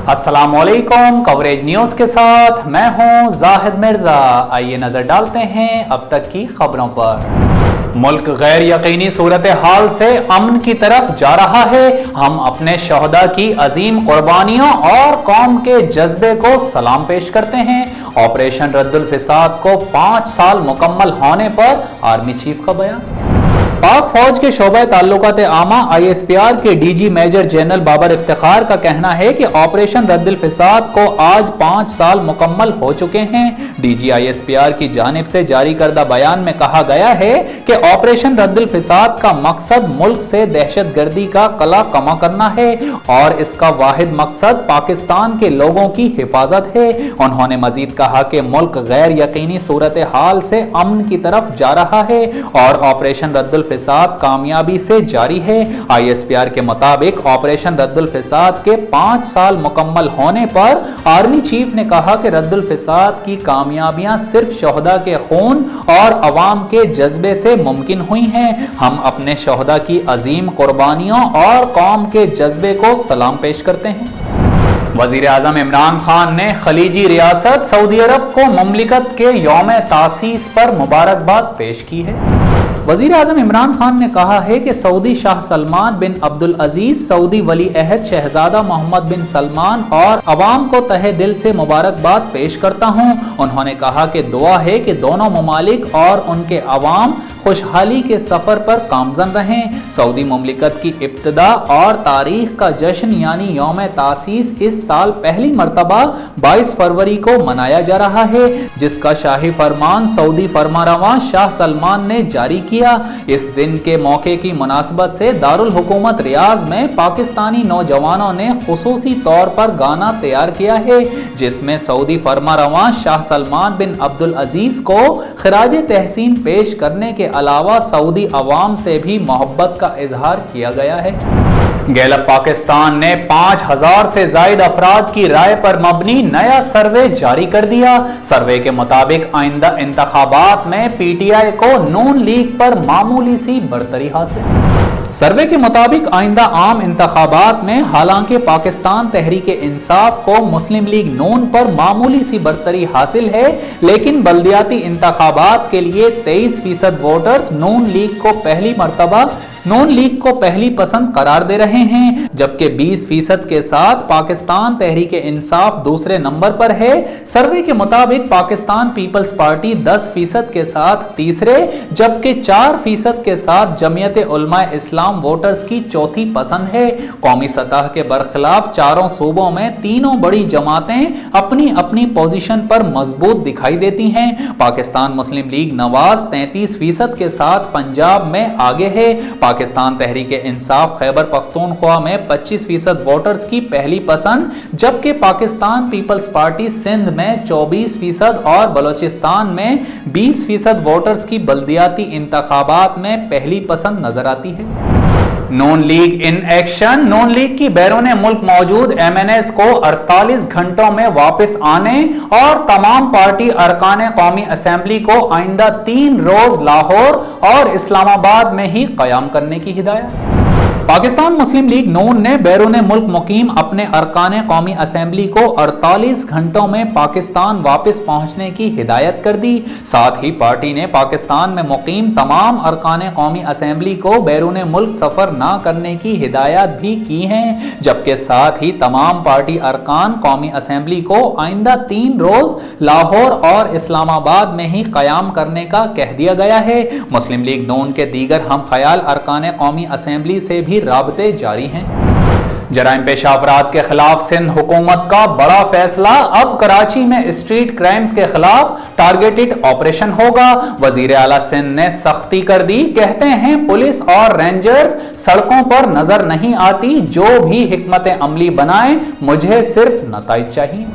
अस्सलाम वालेकुम। Coverage news के साथ मैं हूं जाहिद मिर्जा। आइए नजर डालते हैं अब तक की खबरों पर। मुल्क गैर यकीनी सूरत हाल से अमन की तरफ जा रहा है। हम अपने शहदा की अजीम कुर्बानियों और कौम के जज्बे को सलाम पेश करते हैं। ऑपरेशन रद्दुल फिसाद को 5 साल मुकम्मल होने पर आर्मी चीफ का बयान। पाक फौज के शोबे ताल्लुकात आमा ISPR के DG major general Babar Iftikhar का कहना है कि ऑपरेशन रद्दुल फिसाद को आज 5 साल मुकम्मल हो चुके हैं। DG ISPR की जानिब से जारी करदा बयान में कहा गया है कि ऑपरेशन रद्दुल फिसाद का मकसद मुल्क से दहशत गर्दी का कला कमा करना है और इसका वाहिद मकसद पाकिस्तान के लोगों की हिफाजत है। उन्होंने मजीद कहा कि मुल्क गैर यकीनी सूरत हाल से अमन की तरफ जा रहा है और ऑपरेशन रद्दुल फिसाद कामयाबी से जारी है। ISPR के मुताबिक ऑपरेशन रद्दुल फिसाद के 5 साल मुकम्मल होने पर आर्मी चीफ ने कहा कि रद्दुल फिसाद की कामयाबियां सिर्फ शहदा के खून और अवाम के जज्बे से मुमकिन हुई हैं। हम अपने शहदा की अजीम कुर्बानियों और कौम के जज्बे को सलाम पेश करते हैं। वजीर आजम इमरान खान ने खलीजी रियासत सऊदी अरब को मुमलिकत के यौम तासीस पर मुबारकबाद पेश की है। वजीर आजम इमरान खान ने कहा है कि सऊदी शाह सलमान बिन अब्दुल अजीज, सऊदी वली अहद शहजादा मोहम्मद बिन सलमान और अवाम को तहे दिल से मुबारकबाद पेश करता हूँ। उन्होंने कहा कि दुआ है कि दोनों ममालिक और उनके अवाम खुशहाली के सफर पर कामजन रहें। सऊदी मुमलिकत की इब्तिदा और तारीख का जश्न यानी यौम तासीस इस साल पहली मरतबा 22 फरवरी को मनाया जा रहा है, जिसका शाही फरमान सऊदी फरमारवा शाह सलमान ने जारी किया। इस दिन के मौके की मुनासबत से दारुल हुकूमत रियाज में पाकिस्तानी नौजवानों ने खुसूसी तौर पर गाना तैयार किया है, जिसमें सऊदी फरमारवा शाह सलमान बिन अब्दुल अजीज को खिराज तहसीन पेश करने के अलावा सऊदी अवाम से भी मोहब्बत का इजहार किया गया है। गैलप पाकिस्तान ने 5000 से ज्यादा अफराद की राय पर मबनी नया सर्वे जारी कर दिया। सर्वे के मुताबिक आइंदा इंतखाबात में PTI को नून लीग पर मामूली सी बरतरी हासिल। सर्वे के मुताबिक आइंदा आम इंतखाबात में हालांकि पाकिस्तान तहरीक इंसाफ को मुस्लिम लीग नून पर मामूली सी बरतरी हासिल है, लेकिन बल्दियाती इंतखाबात के लिए 23% वोटर्स नून लीग को पहली पसंद करार दे रहे हैं, जबकि 20% के साथ पाकिस्तान तहरीक इंसाफ दूसरे नंबर पर है। सर्वे के मुताबिक पाकिस्तान पीपल्स पार्टी 10% के साथ तीसरे, जबकि 4% के साथ जमीयत उलमा इस्लाम वोटर्स की चौथी पसंद है। कौमी सतह के बरखिलाफ चारों सूबों में तीनों बड़ी जमातें अपनी अपनी पोजीशन पर मजबूत दिखाई देती हैं। पाकिस्तान मुस्लिम लीग नवाज 33% के साथ पंजाब में आगे है। पाकिस्तान तहरीक इंसाफ खैबर पख्तूनख्वा में 25% वोटर्स की पहली पसंद, जबकि पाकिस्तान पीपल्स पार्टी सिंध में 24% और बलोचिस्तान में 20% वोटर्स की बल्दियाती इंतखाबात में पहली पसंद नजर आती है। Noon league in action. Noon league की बैरून मुल्क मौजूद MNS को 48 घंटों में वापस आने और तमाम पार्टी अरकान कौमी असेंबली को आइंदा 3 रोज लाहौर और इस्लामाबाद में ही कयाम करने की हिदायत। पाकिस्तान मुस्लिम लीग नून ने बैरून मुल्क मुकीम अपने अरकान कौमी असेंबली को 48 घंटों में पाकिस्तान वापस पहुंचने की हिदायत कर दी। साथ ही पार्टी ने पाकिस्तान में मुकीम तमाम अरकान कौमी असेंबली को बैरून मुल्क सफर ना करने की हिदायत भी की हैं, जबकि साथ ही तमाम पार्टी अरकान कौमी असेंबली को आइंदा 3 रोज लाहौर और इस्लामाबाद में ही कयाम करने का कह दिया गया है। मुस्लिम लीग नून के दीगर हम ख्याल अरकान कौमी असेंबली से भी राबते जारी हैं। जराइम पेशा अफराद के खिलाफ सिंध हुकूमत का बड़ा फैसला। अब कराची में स्ट्रीट क्राइम्स के खिलाफ टारगेटेड ऑपरेशन होगा। वजीर आला सिंध ने सख्ती कर दी। कहते हैं पुलिस और रेंजर्स सड़कों पर नजर नहीं आती, जो भी हिकमत अमली बनाए, मुझे सिर्फ नताइज चाहिए।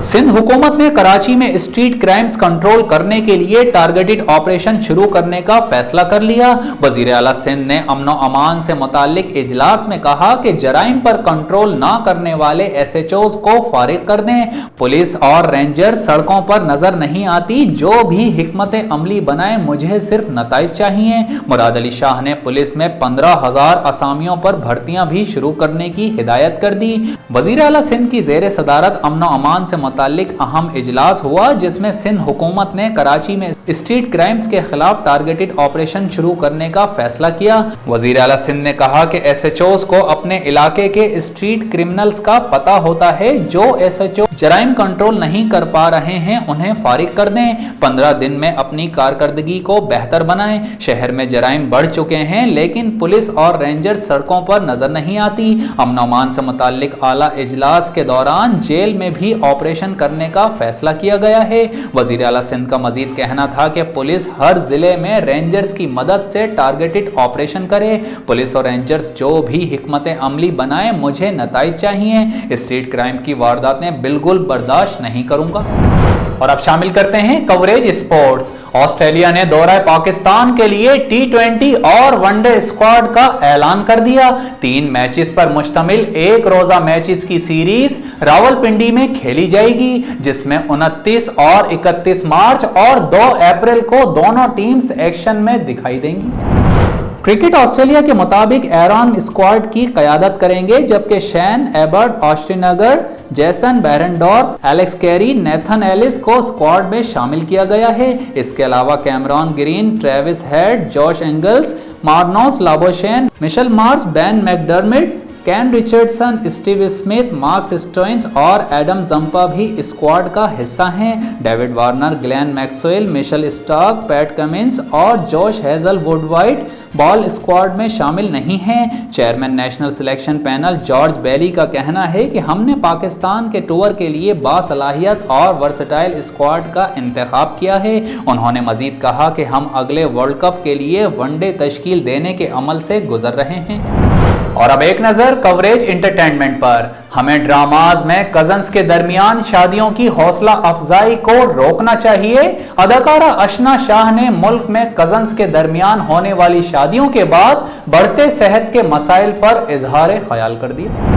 सिंध हुकूमत ने कराची में स्ट्रीट क्राइम्स कंट्रोल करने के लिए टारगेटेड ऑपरेशन शुरू करने का फैसला कर लिया। वजीर आला सिंध ने अमन व अमान से मुताल्लिक इजलास में कहा कि जराइम पर कंट्रोल ना करने वाले SHOs को फारिग कर दें। पुलिस और रेंजर सड़कों पर नजर नहीं आती, जो भी हिकमत अमली बनाए, मुझे सिर्फ नताइज चाहिए। मुराद अली शाह ने पुलिस में 15,000 असामियों पर भर्तियां भी शुरू करने की हिदायत कर दी। वजीर आला सिंध की जेर सदारत अमन व अमान से मुताल्लिक अहम इजलास हुआ, जिसमें सिंध हुकूमत ने कराची में स्ट्रीट क्राइम्स के खिलाफ टारगेटेड ऑपरेशन शुरू करने का फैसला किया। वजीर आला सिंध ने कहा कि SHOs को अपने इलाके के स्ट्रीट क्रिमिनल्स का पता होता है। जो SHO जराइम कंट्रोल नहीं कर पा रहे हैं, उन्हें फारिग कर दें। 15 दिन में अपनी कारकर्दगी को बेहतर बनाएं। शहर में जराइम बढ़ चुके हैं, लेकिन पुलिस और रेंजर सड़कों पर नजर नहीं आती। अमन अमान से मुताल्लिक आला इजलास के दौरान जेल में भी ऑपरेशन करने का फैसला किया गया है। वजीर आला सिंध का मजीद कहना था कि पुलिस हर जिले में रेंजर्स की मदद से टारगेटेड ऑपरेशन करे। पुलिस और रेंजर्स जो भी हिकमत अमली बनाए, मुझे नताइज चाहिए। स्ट्रीट क्राइम की वारदातें बिल्कुल बर्दाश्त नहीं करूंगा। और अब शामिल करते हैं कवरेज स्पोर्ट्स। ऑस्ट्रेलिया ने दौरा पाकिस्तान के लिए T20 और वनडे स्क्वाड का ऐलान कर दिया। 3 मैचेस पर मुश्तमिल एक रोजा मैचेस की सीरीज रावलपिंडी में खेली जाएगी, जिसमें 29 और 31 मार्च और 2 अप्रैल को दोनों टीम्स एक्शन में दिखाई देंगी। क्रिकेट ऑस्ट्रेलिया के मुताबिक एरॉन स्क्वाड की क़यादत करेंगे, जबकि शैन Ebert Ashton Agar, Jason Behrendorff, Alex Carey, Nathan Ellis को स्क्वाड में शामिल किया गया है। इसके अलावा Cameron Green, Travis Head, Josh Inglis, Marnus Labuschagne, Mitchell Marsh, Ben McDermott, Kane Richardson, Steve Smith, Marcus Stoinis और एडम जंपा भी स्क्वाड का हिस्सा हैं। David Warner, Glenn Maxwell, Mitchell Starc, Pat Cummins और Josh Hazlewood white ball squad में शामिल नहीं हैं। Chairman national selection panel George Bailey का कहना है कि हमने पाकिस्तान के टूर के लिए बासलाहियत और वर्सटाइल स्क्वाड का इंतखाब किया है। उन्होंने मजीद कहा कि हम अगले वर्ल्ड कप के लिए वनडे तश्कील देने के अमल से गुजर रहे हैं। और अब एक नजर कवरेज एंटरटेनमेंट पर। हमें ड्रामाज में कजन्स के दरमियान शादियों की हौसला अफजाई को रोकना चाहिए। अदाकारा अशना शाह ने मुल्क में कजन्स के दरमियान होने वाली शादियों के बाद बढ़ते सेहत के मसाइल पर इजहार ख्याल कर दिया।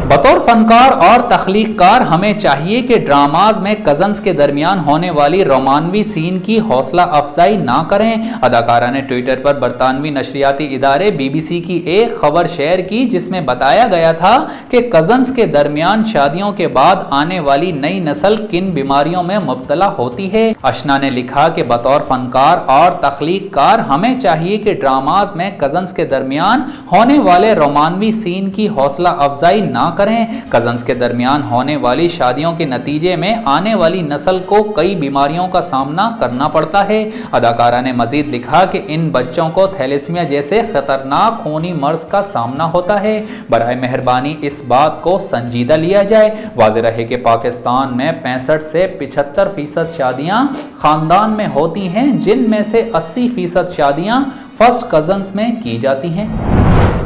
बतौर फनकार और तख्लीककार हमें चाहिए कि ड्रामाज में कजन्स के दरमियान होने वाली रोमानवी सीन की हौसला अफजाई ना करें। अदाकारा ने ट्विटर पर बरतानवी नशरियाती इदारे BBC की एक खबर शेयर की, जिसमें बताया गया था कि कजन्स के दरमियान शादियों के बाद आने वाली नई नस्ल किन बीमारियों में मुब्तला होती है। अशना ने लिखा कि बतौर फनकार और तख्लीककार हमें चाहिए कि ड्रामाज में कजन्स के दरमियान होने वाले रोमानवी सीन की हौसला अफजाई ना करें। कजन्स के दरमियान होने वाली शादियों के नतीजे में आने वाली नस्ल को कई बीमारियों का सामना करना पड़ता है। अदाकारा ने मजीद लिखा कि इन बच्चों को थैलेसीमिया जैसे खतरनाक खूनी मर्ज का सामना होता है। बराए मेहरबानी इस बात को संजीदा लिया जाए। वाज़ेह रहे कि पाकिस्तान में 65 से 75% शादियां खानदान में होती हैं, जिनमें से 80% शादियां फर्स्ट कजन्स में की जाती हैं।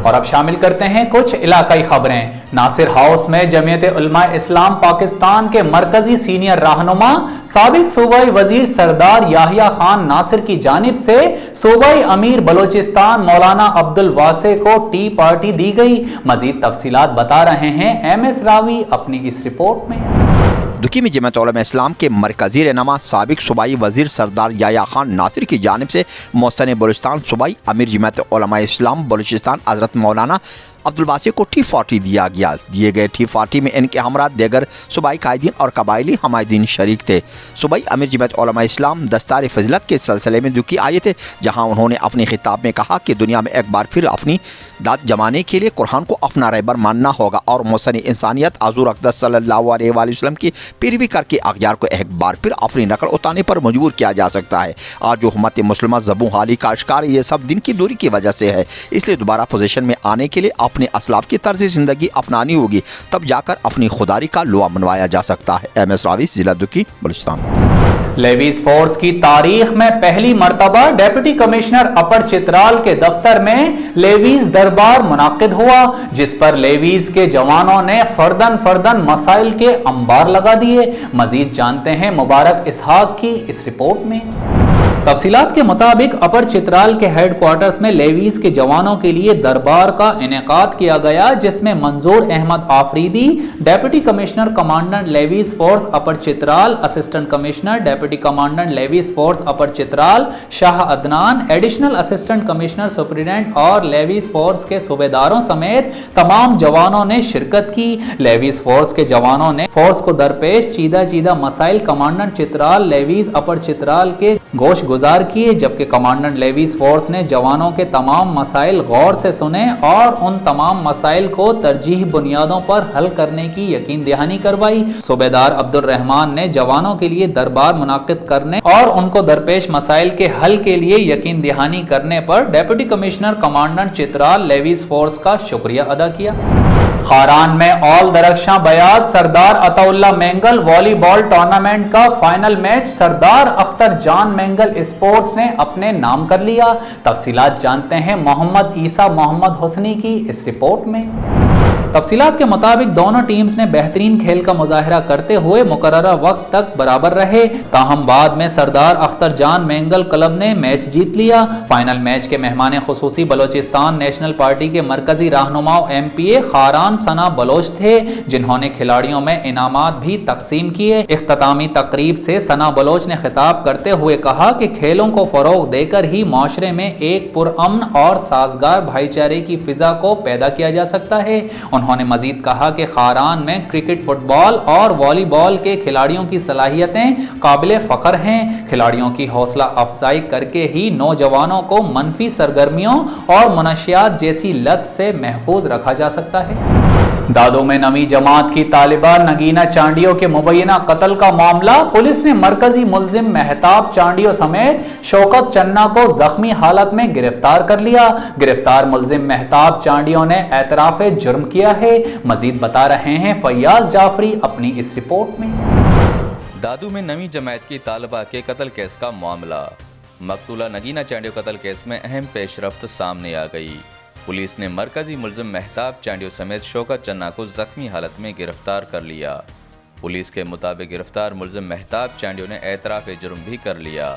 और अब शामिल करते हैं कुछ इलाकाई खबरें। नासिर हाउस में जमीयत उलमा इस्लाम पाकिस्तान के मरकजी सीनियर रहनुमा साबिक सूबाई वजीर सरदार याहिया खान नासिर की जानिब से सूबाई अमीर बलोचिस्तान मौलाना अब्दुल वासे को टी पार्टी दी गई। मजीद तफसीलात बता रहे हैं MS रावी अपनी इस रिपोर्ट में। दुकी में जमीयत उलमा इस्लाम के मरकजी रहनुमा साबिक सूबाई वजीर सरदार याहिया खान नासिर की जानिब से मौसम बलूचिस्तान सूबाई अमीर जमीयत उलमा इस्लाम बलूचिस्तान हज़रत मौलाना अब्दुल वासी को टी 40 दिया गया। दिए गए टी 40 में इनके हमरा देगर सूबाई कायदीन और कबायली हमायदीन शरीक थे। सूबाई अमीर जमीयत उलमा इस्लाम दस्तार फजलत के सिलसिले में दुकी आए थे, जहाँ उन्होंने अपने खिताब में कहा कि दुनिया में एक बार फिर अपनी दाद जमाने के लिए कुरान को अपना रहबर मानना होगा और मौसम इंसानियत हज़ूर अक़दस सल्लल्लाहु अलैहि वसल्लम की पैरवी करके अख्तियार को एक बार फिर अपनी नकल उतारने पर मजबूर किया जा सकता है। आज जो उम्मत मुस्लिमा ज़बू हाली का शिकार ये सब दिन की दूरी की वजह से है, इसलिए दोबारा पोजीशन में आने के लिए अपने असलाफ की तर्ज ज़िंदगी अपनानी होगी, तब जाकर अपनी खुदारी का लुआ मनवाया जा सकता है। MS रावी, जिला दुकी, बलूचिस्तान। लेवीज फोर्स की तारीख में पहली मर्तबा डेप्यूटी कमिश्नर अपर चित्राल के दफ्तर में लेवीज दरबार मुनाकिद हुआ, जिस पर लेवीज के जवानों ने फर्दन मसाइल के अंबार लगा दिए। मजीद जानते हैं मुबारक इसहाक की इस रिपोर्ट में। तफसीलात के मुताबिक अपर चित्राल के हेडक्वार्टर्स में लेवीज के जवानों के लिए दरबार का इनेकाद किया गया, जिसमें Manzoor Ahmad Afridi, deputy commissioner commandant levies force upper Chitral, assistant commissioner deputy commandant levies force upper Chitral Shah Adnan, additional assistant commissioner superintendent और लेवीज फोर्स के सूबेदारों समेत तमाम जवानों ने शिरकत की। लेवीज फोर्स के जवानों ने फोर्स को दरपेश चीदा मसाइल कमांडेंट चित्राल लेवीज अपर चित्राल के गोश गुजार किए, जबकि कमांडेंट लेवीज फोर्स ने जवानों के तमाम मसाइल गौर से सुने और उन तमाम मसाइल को तरजीह बुनियादों पर हल करने की यकीन दहानी करवाई। सूबेदार अब्दुल रहमान ने जवानों के लिए दरबार मुनाकिद करने और उनको दरपेश मसाइल के हल के लिए यकीन दहानी करने पर deputy commissioner commandant Chitral levies force का शुक्रिया अदा किया। खारान में ऑल दरख्शां बयात सरदार अताउल्ला मेंगल वॉलीबॉल टूर्नामेंट का फाइनल मैच सरदार अख्तर जान मेंगल स्पोर्ट्स ने अपने नाम कर लिया। तफसीलात जानते हैं मोहम्मद ईसा मोहम्मद हुसनी की इस रिपोर्ट में। तफसीलात के मुताबिक दोनों टीम्स ने बेहतरीन खेल का मुजाहरा करते हुए मुकर्ररा वक्त तक बराबर रहे, ताहम बाद में सरदार अख्तर जान मेंगल क्लब ने मैच जीत लिया। फाइनल मैच के मेहमान खुसूसी बलोचिस्तान नेशनल पार्टी के मरकजी रहनुमा MPA खारान सना बलोच थे, जिन्होंने खिलाड़ियों में इनामात भी तकसीम किए। इख्तितामी तकरीब से सना बलोच ने खिताब करते हुए कहा कि खेलों को फरोग देकर ही माशरे में एक पुरअमन और साजगार भाईचारे की फिजा को पैदा किया जा सकता है। उन्होंने मजीद कहा कि खारान में क्रिकेट, फुटबॉल और वॉलीबॉल के खिलाड़ियों की सलाहियतें काबिल फ़ख्र हैं। खिलाड़ियों की हौसला अफजाई करके ही नौजवानों को मनफी सरगर्मियों और मनशियात जैसी लत से महफूज रखा जा सकता है। दादू में नवी जमात की तालिबा नगीना चांडियो के मुबैना कत्ल का मामला, पुलिस ने मरकजी मुल्जिम मेहताब चांडियो समेत शौकत चन्ना को जख्मी हालत में गिरफ्तार कर लिया। गिरफ्तार मुल्जिम मेहताब चांडियो ने एतराफ़े जुर्म किया है। मजीद बता रहे हैं फैयाज जाफरी अपनी इस रिपोर्ट में। दादू में नवी जमात की तालिबा के कत्ल केस का मामला, मकतूला नगीना चांडियो कत्ल केस में अहम पेशरफ्त सामने आ गई। पुलिस ने मरकजी मुल्जिम मेहताब चांडियो समेत शौकत चन्ना को जख्मी हालत में गिरफ्तार कर लिया। पुलिस के मुताबिक गिरफ्तार मुल्जिम मेहताब चांडियो ने एतराफ़ जुर्म भी कर लिया।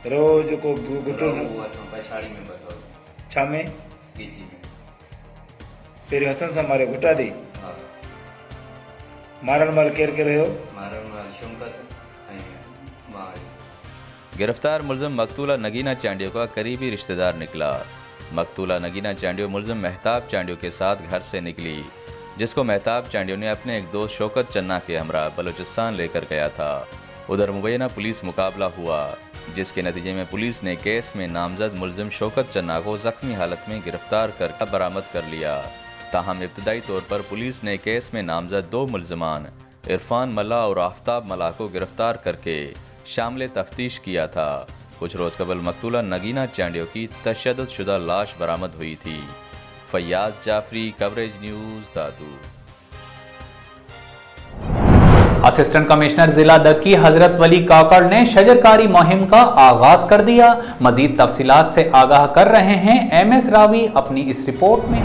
रोज को गुटो छा में तेरे हथन से मारे गुटा दी मारन मार केर के रहो गिरफ्तार मुल्जिम मकतूला नगीना चांडियो का करीबी रिश्तेदार निकला। मकतूला नगीना चांडियो मुल्जिम मेहताब चांडियो के साथ घर से निकली, जिसको मेहताब चांडियो ने अपने एक दोस्त शौकत चन्ना के हमरा बलूचिस्तान लेकर गया था। उधर मुबैना पुलिस मुकाबला हुआ, जिसके नतीजे में पुलिस ने केस में नामजद मुल्जिम शौकत चन्ना को जख्मी हालत में गिरफ्तार कर बरामद कर लिया। ताहम इब्तदाई तौर पर पुलिस ने केस में नामजद दो मुल्जिमान इरफान मल्ला और आफ्ताब मल्ला को गिरफ्तार करके शामिल तफ्तीश किया था। कुछ रोज़ कबल मकतूला नगीना चांडियो की तशद्दुद शुदा लाश बरामद हुई थी। फैयाज जाफरी, कवरेज न्यूज़, दादू। असिस्टेंट कमिश्नर जिला दक्की हजरत वली काकड़ ने शजरकारी मुहिम का आगाज कर दिया। मजीद तफसीलात से आगाह कर रहे हैं MS रावी अपनी इस रिपोर्ट में।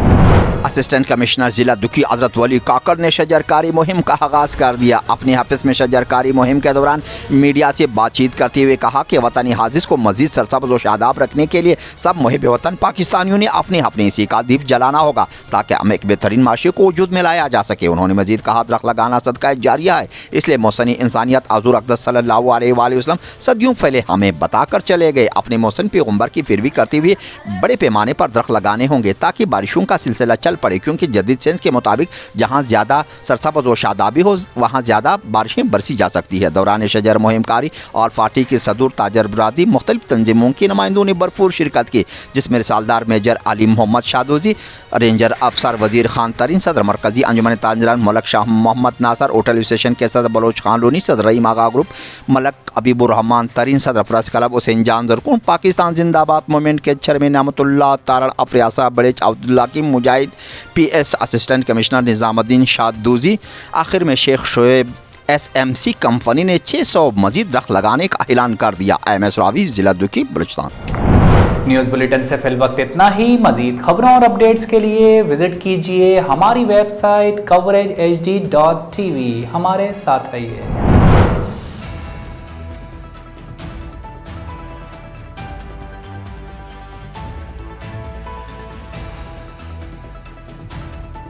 असिस्टेंट कमिश्नर जिला दुखी हजरत वली काकड़ ने शजरकारी मुहिम का आगाज कर दिया। अपने हफिज में शजरकारी मुहिम के दौरान मीडिया से बातचीत करते हुए कहा कि वतनी हाजिज को मजीद सरसब्ज़ व शादाब रखने के लिए सब मुहिब वतन पाकिस्तानियों ने अपने अपने इसी का दीप जलाना होगा, ताकि हमें एक बेहतरीन माशरे को वजूद में लाया जा सके। उन्होंने मजीद कहा दरख्त लगाना सदका जारिया है, इसलिए मौसनी इंसानियत हज़ूर अक़दस सल्लल्लाहु अलैहि वसल्लम सदियों पहले हमें बताकर चले गए। अपने मौसम पैगम्बर की फिरवी करते हुए बड़े पैमाने पर दरख्त लगाने होंगे, ताकि बारिशों का सिलसिला चल چل پڑے کیونکہ جدید سائنس کے مطابق جہاں زیادہ سرسبز و شادابی ہو وہاں زیادہ بارشیں برسی جا سکتی ہے۔ دوران شجر مہم کاری اور فاٹی کے صدور تاجر برادری مختلف تنظیموں کے نمائندوں نے بھرپور شرکت کی، جس میں رسالدار میجر علی محمد شادوزی، رینجر افسر وزیر خان ترین، صدر مرکزی انجمن تاجران ملک شاہ محمد ناصر، ہوٹل اسٹیشن کے صدر بلوچ خان لونی، صدر رحیم آغا گروپ ملک حبیب الرحمان ترین، صدر پریس کلب حسین جان زرکون، پاکستان زندہ باد موومنٹ کے چیئرمین نعمت اللہ تارڑ، افریاسہ بڑیچ عبداللہ کی Mujahid, P S assistant commissioner Nizamuddin Shadozai. آخر میں Sheikh Shoaib S M C company نے 600 مزید درخت لگانے کا اعلان کر دیا۔ ایم ایس راوی، ضلع دکی، بلوچستان۔ نیوز بلیٹن سے فی الوقت اتنا ہی۔ مزید خبروں اور اپڈیٹس کے لیے وزٹ کیجیے ہماری ویب سائٹ coveragehd.tv۔ ہمارے ساتھ رہیے۔